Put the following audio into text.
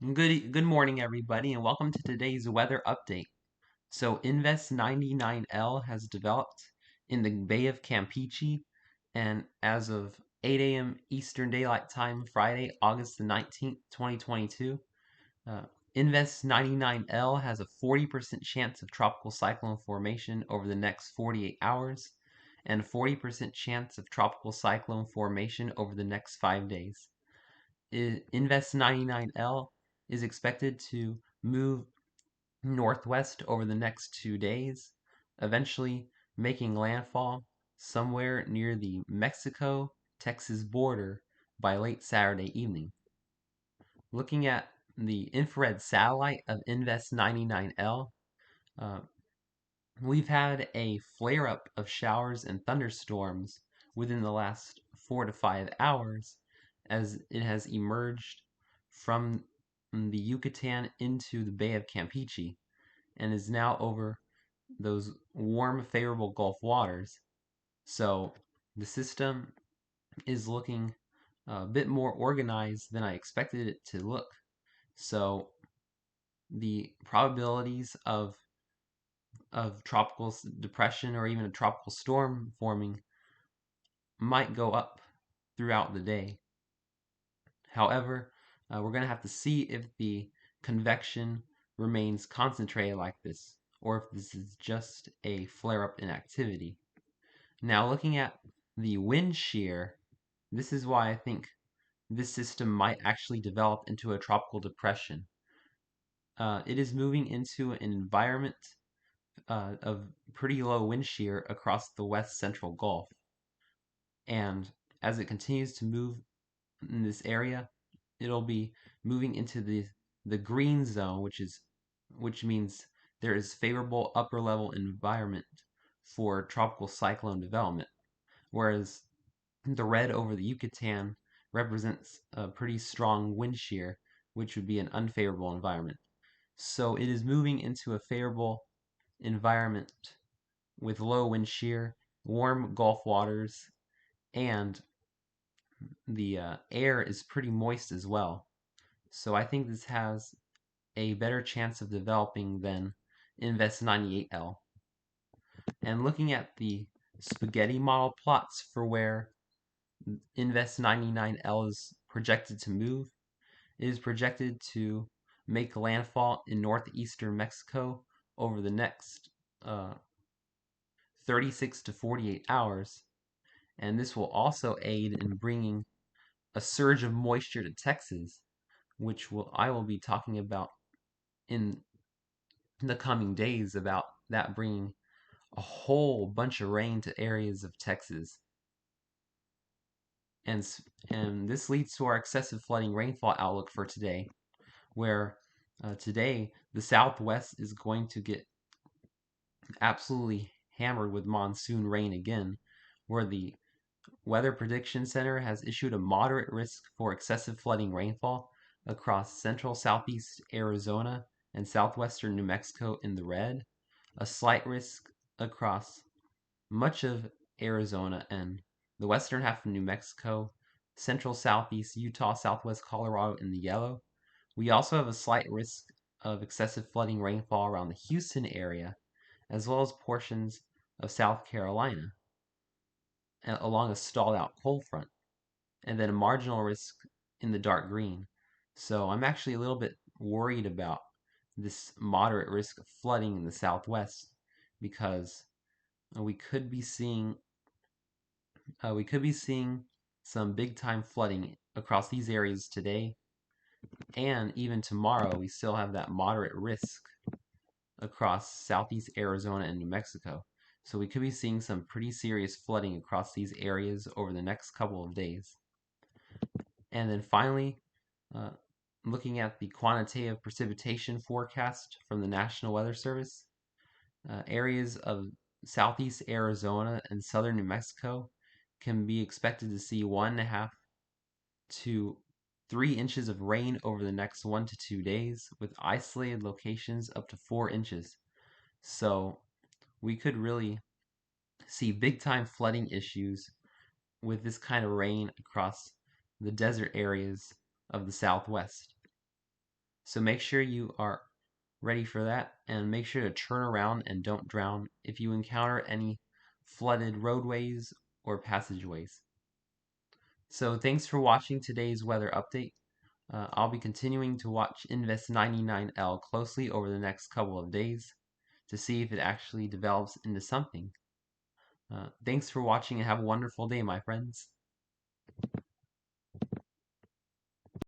Good morning, everybody, and welcome to today's weather update. So, Invest 99L has developed in the Bay of Campeche, and as of 8 a.m. Eastern Daylight Time, Friday, August the 19th, 2022, uh, Invest 99L has a 40% chance of tropical cyclone formation over the next 48 hours, and a 40% chance of tropical cyclone formation over the next 5 days. Invest 99L is expected to move northwest over the next 2 days, eventually making landfall somewhere near the Mexico-Texas border by late Saturday evening. Looking at the infrared satellite of Invest 99L, uh, we've had a flare-up of showers and thunderstorms within the last 4 to 5 hours as it has emerged from the Yucatan into the Bay of Campeche and is now over those warm, favorable Gulf waters. So the system is looking a bit more organized than I expected it to look. So the probabilities of tropical depression or even a tropical storm forming might go up throughout the day. However, we're going to have to see if the convection remains concentrated like this, or if this is just a flare-up in activity. Now, looking at the wind shear, this is why I think this system might actually develop into a tropical depression. It is moving into an environment of pretty low wind shear across the west central Gulf. And as it continues to move in this area, it'll be moving into the green zone, which means there is favorable upper level environment for tropical cyclone development, whereas the red over the Yucatan represents a pretty strong wind shear, which would be an unfavorable environment. So it is moving into a favorable environment with low wind shear, warm Gulf waters, and the air is pretty moist as well. So I think this has a better chance of developing than Invest 98L. And looking at the spaghetti model plots for where Invest 99L is projected to move, it is projected to make landfall in northeastern Mexico over the next 36 to 48 hours. And this will also aid in bringing a surge of moisture to Texas, which I will be talking about in the coming days about that bringing a whole bunch of rain to areas of Texas. And, and this leads to our excessive flooding rainfall outlook for today, where today the Southwest is going to get absolutely hammered with monsoon rain again, where the Weather Prediction Center has issued a moderate risk for excessive flooding rainfall across central southeast Arizona and southwestern New Mexico in the red, a slight risk across much of Arizona and the western half of New Mexico, central southeast Utah, southwest Colorado in the yellow. We also have a slight risk of excessive flooding rainfall around the Houston area, as well as portions of South Carolina along a stalled out cold front, and then a marginal risk in the dark green. So I'm actually a little bit worried about this moderate risk of flooding in the southwest because we could be seeing some big time flooding across these areas today, and even tomorrow we still have that moderate risk across southeast Arizona and New Mexico. So we could be seeing some pretty serious flooding across these areas over the next couple of days. And then finally, uh, looking at the quantitative precipitation forecast from the National Weather Service, areas of southeast Arizona and southern New Mexico can be expected to see 1.5 to 3 inches of rain over the next 1 to 2 days, with isolated locations up to 4 inches. So we could really see big time flooding issues with this kind of rain across the desert areas of the Southwest. So make sure you are ready for that, and make sure to turn around and don't drown if you encounter any flooded roadways or passageways. So thanks for watching today's weather update. I'll be continuing to watch Invest 99L closely over the next couple of days to see if it actually develops into something. Thanks for watching and have a wonderful day, my friends.